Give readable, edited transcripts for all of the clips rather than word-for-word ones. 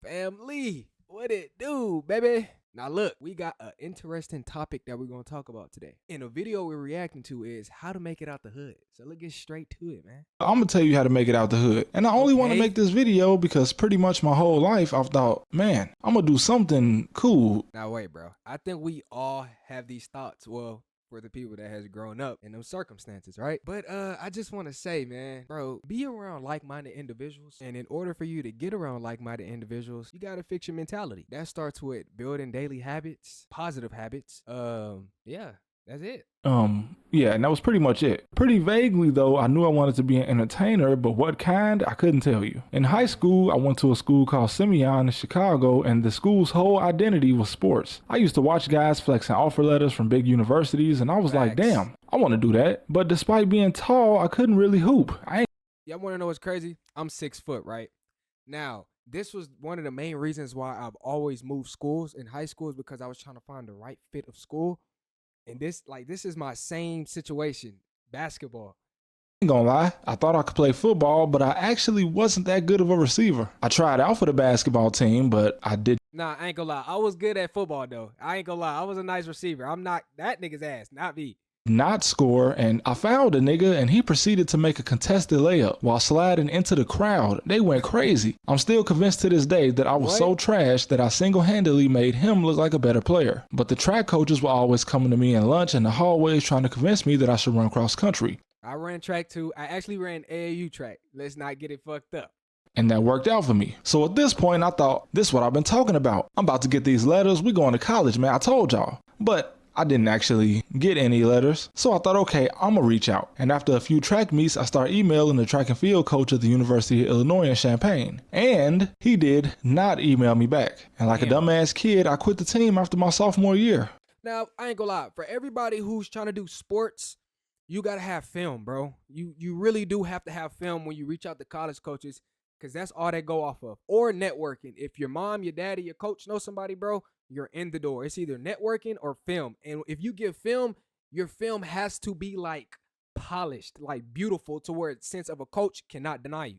Family, what it do, baby? Now look, we got an interesting topic that we're gonna talk about today. And the video we're reacting to is how to make it out the hood. So let's get straight to it, man. I'm gonna tell you how to make it out the hood. And I only want to Okay. make this video because pretty much my whole life I've thought, man, I'm gonna do something cool. Now wait, bro. I think we all have these thoughts. Well, for the people that has grown up in those circumstances, right? But I just want to say, man, bro, be around like-minded individuals. And in order for you to get around like-minded individuals, you gotta fix your mentality. That starts with building daily habits, positive habits. Yeah, that's it. Yeah, and that was pretty much it. Pretty vaguely though, I knew I wanted to be an entertainer, but what kind, I couldn't tell you. In high school, I went to a school called Simeon in Chicago, and the school's whole identity was sports. I used to watch guys flexing offer letters from big universities, and I was like, Facts. damn, I want to do that. But despite being tall, I couldn't really hoop. Y'all want to know what's crazy? I'm 6 foot, right? Now, this was one of the main reasons why I've always moved schools in high school is because I was trying to find the right fit of school. And this is my same situation, basketball. Ain't gonna lie, I thought I could play football, but I actually wasn't that good of a receiver. I tried out for the basketball team, but I did Nah, I ain't gonna lie. I was good at football, though. I ain't gonna lie. I was a nice receiver. I'm not that nigga's ass, not me. not score, and I found a nigga and he proceeded to make a contested layup while sliding into the crowd. They went crazy. I'm still convinced to this day that I was so trash that I single-handedly made him look like a better player. But the track coaches were always coming to me in lunch and the hallways trying to convince me that I should run cross country. I ran track too. I actually ran AAU track. Let's not get it fucked up. And that worked out for me. So at this point, I thought, this is what I've been talking about. I'm about to get these letters. We going to college, man. I told y'all. But I didn't actually get any letters. So I thought, okay, I'm gonna reach out. And after a few track meets, I started emailing the track and field coach at the University of Illinois in Champaign. And he did not email me back. And like a dumbass kid, I quit the team after my sophomore year. Now, I ain't gonna lie. For everybody who's trying to do sports, you gotta have film, bro. You really do have to have film when you reach out to college coaches, because that's all they go off of. Or networking. If your mom, your daddy, your coach know somebody, bro, you're in the door. It's either networking or film. And if you give film, your film has to be like polished, like beautiful, to where a sense of a coach cannot deny you.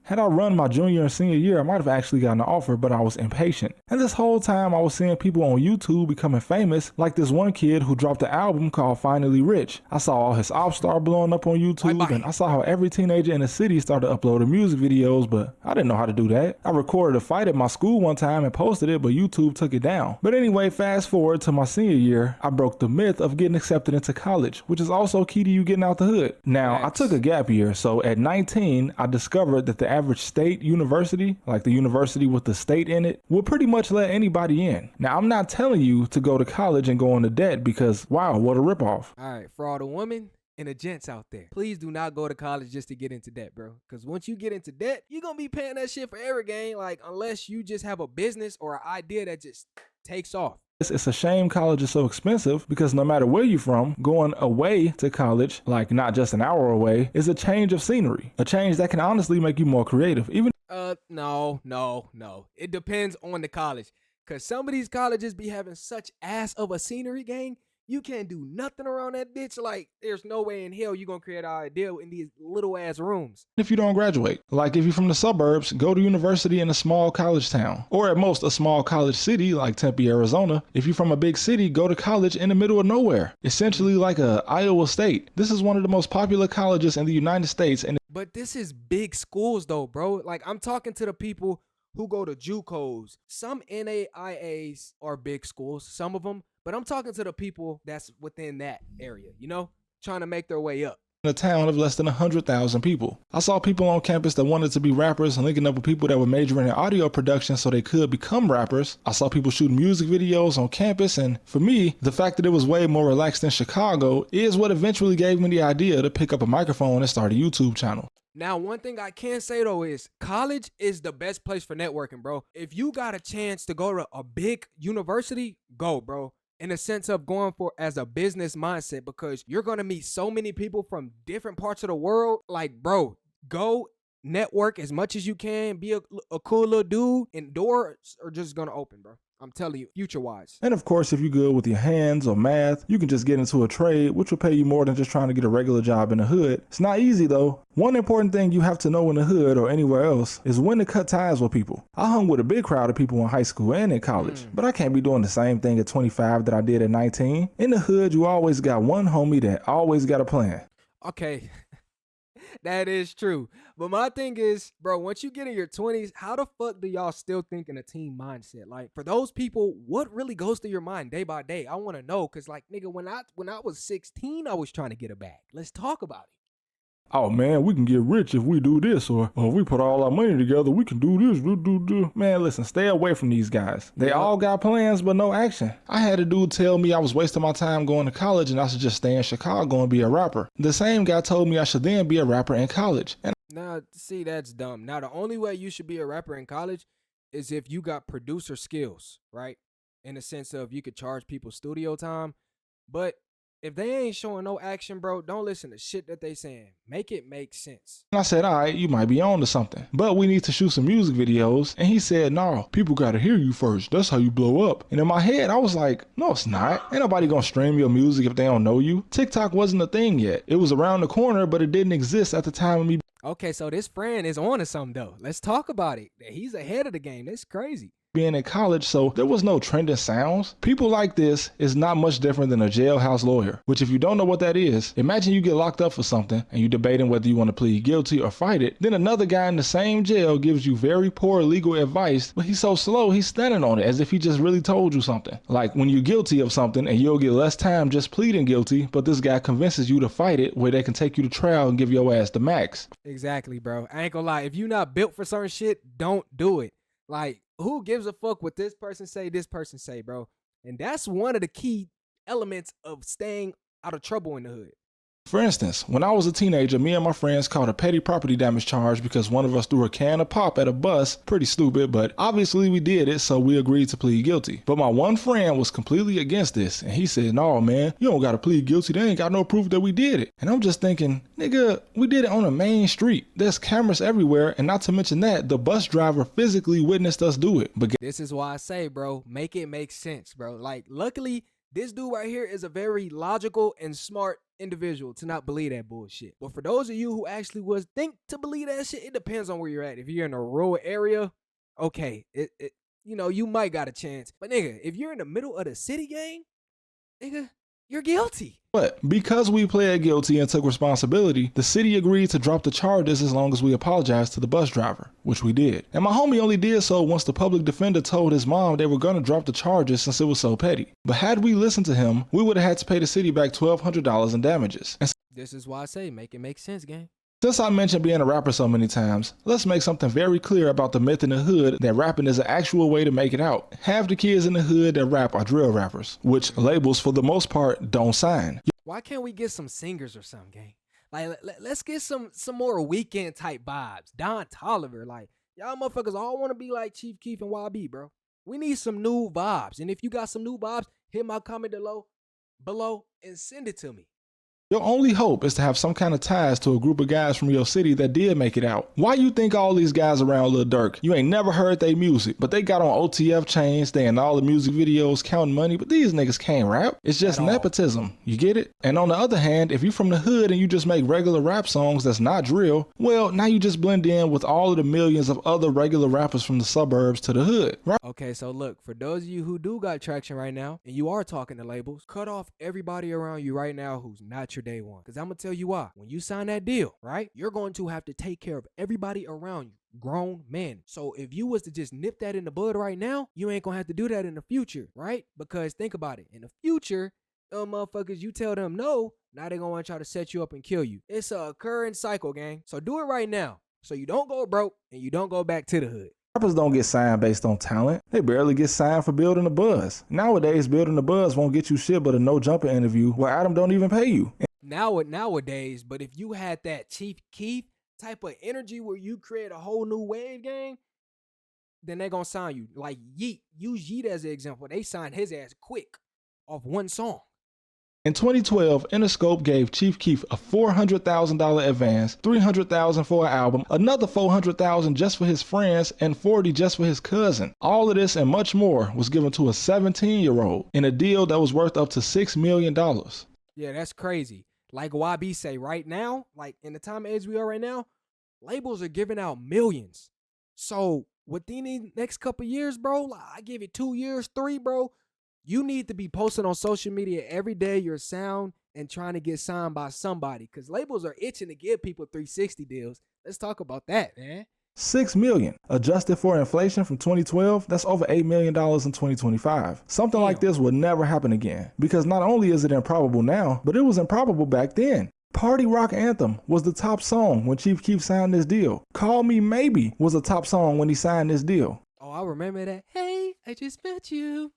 Had I run my junior and senior year, I might have actually gotten an offer, but I was impatient. And this whole time I was seeing people on YouTube becoming famous, like this one kid who dropped an album called Finally Rich. I saw all his Offstar blowing up on YouTube, and I saw how every teenager in the city started uploading music videos, but I didn't know how to do that. I recorded a fight at my school one time and posted it, but YouTube took it down. But anyway, fast forward to my senior year, I broke the myth of getting accepted into college, which is also key to you getting out the hood. Now, I took a gap year, so at 19, I discovered that the average state university, like the university with the state in it, will pretty much let anybody in. Now, I'm not telling you to go to college and go into debt because, wow, what a ripoff. All right, for all the women and the gents out there, please do not go to college just to get into debt, bro. Because once you get into debt, you're going to be paying that shit forever, gang. Like, unless you just have a business or an idea that just takes off. It's a shame college is so expensive because no matter where you're from, going away to college, like not just an hour away, is a change of scenery. A change that can honestly make you more creative. No. It depends on the college. Because some of these colleges be having such ass of a scenery, gang. You can't do nothing around that bitch. Like, there's no way in hell you're going to create an idea in these little ass rooms. If you don't graduate, like if you're from the suburbs, go to university in a small college town, or at most a small college city like Tempe, Arizona. If you're from a big city, go to college in the middle of nowhere, essentially like Iowa State. This is one of the most popular colleges in the United States. But this is big schools though, bro. Like, I'm talking to the people who go to JUCOs. Some NAIAs are big schools, some of them. But I'm talking to the people that's within that area, you know, trying to make their way up. In a town of less than 100,000 people. I saw people on campus that wanted to be rappers and linking up with people that were majoring in audio production so they could become rappers. I saw people shooting music videos on campus, and for me, the fact that it was way more relaxed than Chicago is what eventually gave me the idea to pick up a microphone and start a YouTube channel. Now, one thing I can say though is college is the best place for networking, bro. If you got a chance to go to a big university, go, bro. In a sense of going for as a business mindset, because you're going to meet so many people from different parts of the world. Like, bro, go network as much as you can, be a cool little dude, and doors are just gonna open, bro. I'm telling you, future wise. And of course, if you're good with your hands or math, you can just get into a trade, which will pay you more than just trying to get a regular job in the hood. It's not easy though. One important thing you have to know in the hood or anywhere else is when to cut ties with people. I hung with a big crowd of people in high school and in college, but I can't be doing the same thing at 25 that I did at 19. In the hood, you always got one homie that always got a plan. Okay, that is true. But my thing is, bro, once you get in your 20s, how the fuck do y'all still think in a team mindset? Like, for those people, what really goes through your mind day by day? I want to know, because, like, nigga, when I was 16, I was trying to get a bag. Let's talk about it. Oh man, we can get rich if we do this, or if we put all our money together, we can do this, do. Man, listen, stay away from these guys. They all got plans, but no action. I had a dude tell me I was wasting my time going to college and I should just stay in Chicago and be a rapper. The same guy told me I should then be a rapper in college. And Now, see, that's dumb. Now, the only way you should be a rapper in college is if you got producer skills, right? In the sense of you could charge people studio time. But if they ain't showing no action, bro, don't listen to shit that they saying. Make it make sense. I said, all right, you might be on to something, but we need to shoot some music videos. And he said, no, people gotta hear you first. That's how you blow up. And in my head, I was like, no, it's not. Ain't nobody gonna stream your music if they don't know you. TikTok wasn't a thing yet. It was around the corner, but it didn't exist at the time of me Okay, so this friend is on to something, though. Let's talk about it. He's ahead of the game. That's crazy. being in college, so there was no trending sounds. People like this is not much different than a jailhouse lawyer, which if you don't know what that is, imagine you get locked up for something and you're debating whether you want to plead guilty or fight it. Then another guy in the same jail gives you very poor legal advice, but he's so slow, he's standing on it as if he just really told you something. Like when you're guilty of something and you'll get less time just pleading guilty, but this guy convinces you to fight it where they can take you to trial and give your ass the max. Exactly, bro. I ain't gonna lie. If you not built for certain shit, don't do it. Like, who gives a fuck what this person say, bro? And that's one of the key elements of staying out of trouble in the hood. For instance, when I was a teenager, me and my friends caught a petty property damage charge because one of us threw a can of pop at a bus. Pretty stupid, but obviously we did it, so we agreed to plead guilty. But my one friend was completely against this, and he said, "No, man, you don't gotta plead guilty. They ain't got no proof that we did it." And I'm just thinking, nigga, we did it on a main street. There's cameras everywhere, and not to mention that, the bus driver physically witnessed us do it. But This is why I say, bro, make it make sense, bro. Like, luckily, this dude right here is a very logical and smart individual to not believe that bullshit. But for those of you who actually was think to believe that shit, it depends on where you're at. If you're in a rural area, okay, you might got a chance. But nigga, if you're in the middle of the city, gang, nigga, you're guilty. because we pled guilty and took responsibility, the city agreed to drop the charges as long as we apologized to the bus driver, which we did. And my homie only did so once the public defender told his mom they were gonna drop the charges since it was so petty. But had we listened to him, we would have had to pay the city back $1,200 in damages. And This is why I say make it make sense, gang. since I mentioned being a rapper so many times, let's make something very clear about the myth in the hood that rapping is an actual way to make it out. Half the kids in the hood that rap are drill rappers, which labels for the most part don't sign. Why can't we get some singers or something, gang? Like, let's get some more weekend type vibes. Don Tolliver, like, y'all motherfuckers all want to be like Chief Keef and YB, bro. We need some new vibes. And if you got some new vibes, hit my comment below and send it to me. Your only hope is to have some kind of ties to a group of guys from your city that did make it out. Why you think all these guys around Lil Durk, you ain't never heard their music, but they got on OTF chains, they in all the music videos counting money, but these niggas can't rap. It's just nepotism, you get it? And on the other hand, if you from the hood and you just make regular rap songs that's not drill, well, now you just blend in with all of the millions of other regular rappers from the suburbs to the hood, right? Okay, so look, for those of you who do got traction right now, and you are talking to labels, cut off everybody around you right now who's not your day one. Because I'm going to tell you why. When you sign that deal, right, you're going to have to take care of everybody around you. Grown men. So if you was to just nip that in the bud right now, you ain't going to have to do that in the future, right? Because think about it. In the future, motherfuckers, you tell them no, now they're going to try to set you up and kill you. It's a occurring cycle, gang. So do it right now. So you don't go broke and you don't go back to the hood. Rappers don't get signed based on talent. They barely get signed for building a buzz. Nowadays, building a buzz won't get you shit but a no jumper interview where Adam don't even pay you. Nowadays, but if you had that Chief Keef type of energy where you create a whole new wave, gang, then they're gonna sign you. Like Yeet, use Yeet as an example. They signed his ass quick off one song. In 2012, Interscope gave Chief Keef a $400,000 advance, $300,000 for an album, another $400,000 just for his friends, and $40,000 just for his cousin. All of this and much more was given to a 17-year-old in a deal that was worth up to $6 million. Yeah, that's crazy. Like YB say, right now, like in the time and age we are right now, labels are giving out millions. So within the next couple years, bro, like I give it 2 years, 3, bro, you need to be posting on social media every day your sound and trying to get signed by somebody, because labels are itching to give people 360 deals. Let's talk about that, man. $6 million. Adjusted for inflation from 2012, that's over $8 million in 2025. Something like this would never happen again, because not only is it improbable now, but it was improbable back then. Party Rock Anthem was the top song when Chief Keef signed this deal. Call Me Maybe was a top song when he signed this deal. Oh, I remember that. Hey, I just met you,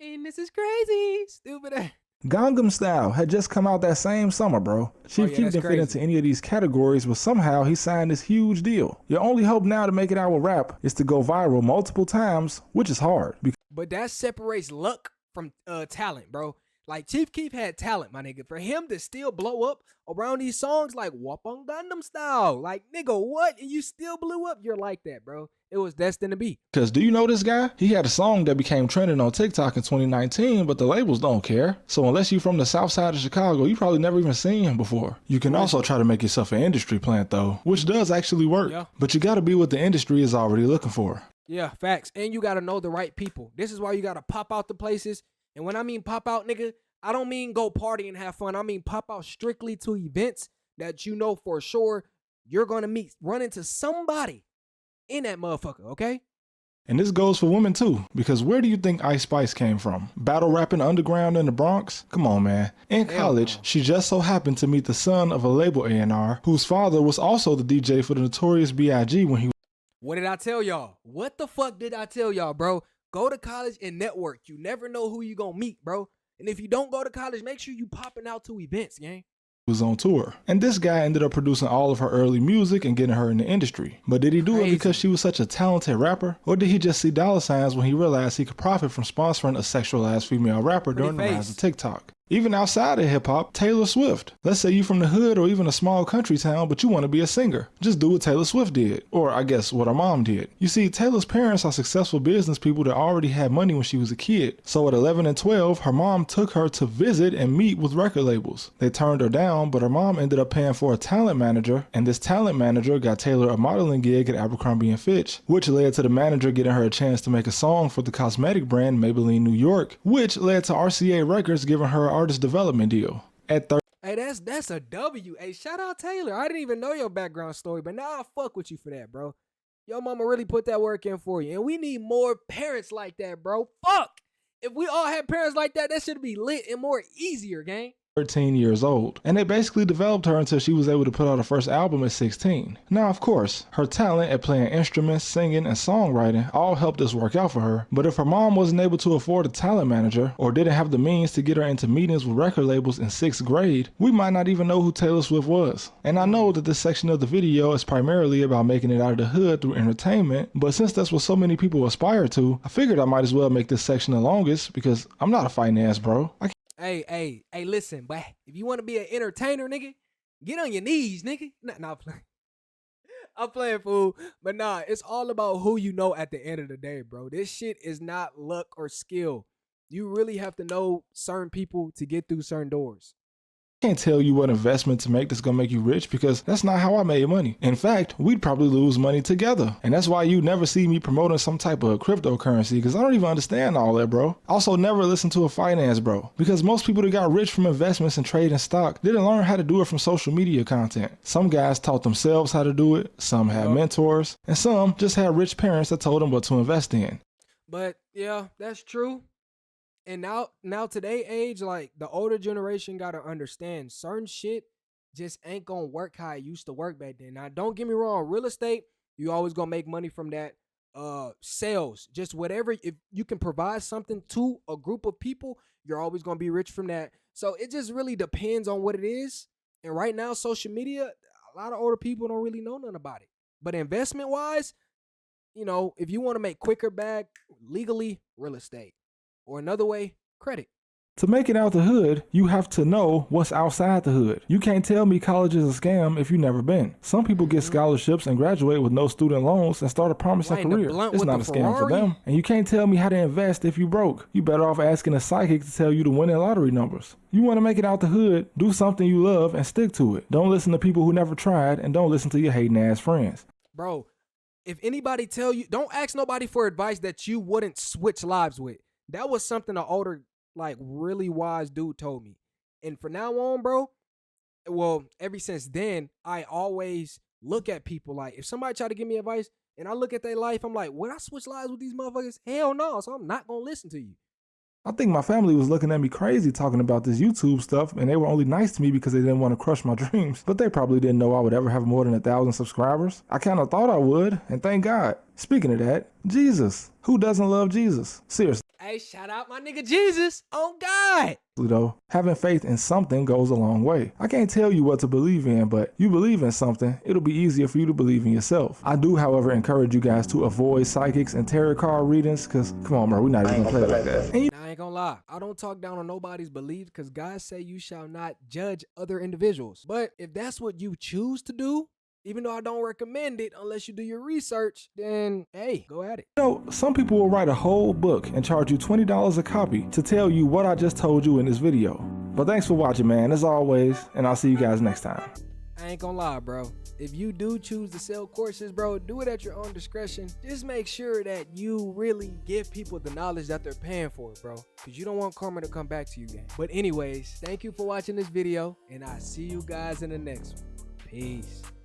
and this is crazy, stupid. Gangnam Style had just come out that same summer, bro. Chief Keef didn't fit into any of these categories, but somehow he signed this huge deal. Your only hope now to make it out with rap is to go viral multiple times, which is hard. But that separates luck from talent, bro. Like Chief Keef had talent, my nigga. For him to still blow up around these songs like Wapong Gangnam Style, like nigga, what? And you still blew up? You're like that, bro. It was destined to be. Because do you know this guy? He had a song that became trending on TikTok in 2019, but the labels don't care. So unless you're from the south side of Chicago, you probably never even seen him before. You can also try to make yourself an industry plant though, which does actually work. Yeah. But you gotta be what the industry is already looking for. Yeah, facts. And you gotta know the right people. This is why you gotta pop out the places. And when I mean pop out, nigga, I don't mean go party and have fun. I mean pop out strictly to events that you know for sure you're gonna run into somebody in that motherfucker, okay? And this goes for women too, because where do you think Ice Spice came from? Battle rapping underground in the Bronx? Come on, man. In college, she just so happened to meet the son of a label A&R, whose father was also the DJ for the Notorious B.I.G. when he... What did I tell y'all? What the fuck did I tell y'all, bro? Go to college and network. You never know who you gonna meet, bro. And if you don't go to college, make sure you popping out to events, gang. Was on tour. And this guy ended up producing all of her early music and getting her in the industry. But did he do it because she was such a talented rapper? Or did he just see dollar signs when he realized he could profit from sponsoring a sexualized female rapper during the rise of TikTok? Even outside of hip-hop, Taylor Swift. Let's say you from the hood or even a small country town, but you want to be a singer. Just do what Taylor Swift did. Or I guess what her mom did. You see, Taylor's parents are successful business people that already had money when she was a kid. So at 11 and 12, her mom took her to visit and meet with record labels. They turned her down, but her mom ended up paying for a talent manager, and this talent manager got Taylor a modeling gig at Abercrombie & Fitch, which led to the manager getting her a chance to make a song for the cosmetic brand Maybelline New York, which led to RCA Records giving her an artist development deal. At Hey, that's a W. Hey, shout out Taylor. I didn't even know your background story, but now I fuck with you for that, bro. Your mama really put that work in for you. And we need more parents like that, bro. Fuck. If we all had parents like that, that should be lit and more easier, gang. 13 years old, and they basically developed her until she was able to put out her first album at 16. Now, of course, her talent at playing instruments, singing, and songwriting all helped this work out for her, but if her mom wasn't able to afford a talent manager or didn't have the means to get her into meetings with record labels in 6th grade, we might not even know who Taylor Swift was. And I know that this section of the video is primarily about making it out of the hood through entertainment, but since that's what so many people aspire to, I figured I might as well make this section the longest because I'm not a finance bro. Hey, listen, but if you want to be an entertainer, nigga, get on your knees, nigga. Nah, I'm playing. I'm playing, fool. But nah, it's all about who you know at the end of the day, bro. This shit is not luck or skill. You really have to know certain people to get through certain doors. I can't tell you what investment to make that's gonna make you rich because that's not how I made money. In fact, we'd probably lose money together. And that's why you never see me promoting some type of cryptocurrency because I don't even understand all that, bro. Also, never listen to a finance bro because most people that got rich from investments and trading stock didn't learn how to do it from social media content. Some guys taught themselves how to do it, some had mentors, and some just had rich parents that told them what to invest in. But yeah, that's true. And now today age, like the older generation gotta understand certain shit just ain't gonna work how it used to work back then. Now, don't get me wrong, real estate, you always gonna make money from that. Sales, just whatever, if you can provide something to a group of people, you're always gonna be rich from that. So it just really depends on what it is. And right now, social media, a lot of older people don't really know nothing about it. But investment wise, you know, if you want to make quicker bag legally, real estate. Or another way, credit. To make it out the hood, you have to know what's outside the hood. You can't tell me college is a scam if you've never been. Some people get scholarships and graduate with no student loans and start a promising Riding the career. blunt It's with not the a scam for Ferrari? them. And you can't tell me how to invest if you broke. You better off asking a psychic to tell you the winning lottery numbers. You want to make it out the hood, do something you love and stick to it. Don't listen to people who never tried, and don't listen to your hating ass friends. Bro, if anybody tell you, don't ask nobody for advice that you wouldn't switch lives with. That was something an older, like, really wise dude told me. And from now on, bro, well, ever since then, I always look at people like, if somebody try to give me advice and I look at their life, I'm like, would I switch lives with these motherfuckers? Hell no. So I'm not gonna listen to you. I think my family was looking at me crazy talking about this YouTube stuff, and they were only nice to me because they didn't want to crush my dreams. But they probably didn't know I would ever have more than 1,000 subscribers. I kind of thought I would, and thank God. Speaking of that, Jesus. Who doesn't love Jesus? Seriously Hey, shout out my nigga Jesus. Oh God. though, having faith in something goes a long way. I can't tell you what to believe in, but you believe in something, it'll be easier for you to believe in yourself. I do, however, encourage you guys to avoid psychics and tarot card readings, because come on, bro, we're not even gonna play like that. And you I ain't gonna lie. I don't talk down on nobody's beliefs because God say you shall not judge other individuals. But if that's what you choose to do, even though I don't recommend it unless you do your research, then hey, go at it. know, some people will write a whole book and charge you $20 a copy to tell you what I just told you in this video. But thanks for watching, man, as always, and I'll see you guys next time. I ain't gonna lie, bro. If you do choose to sell courses, bro, do it at your own discretion. Just make sure that you really give people the knowledge that they're paying for, bro. Because you don't want karma to come back to you, gang. But anyways, thank you for watching this video, and I'll see you guys in the next one. Peace.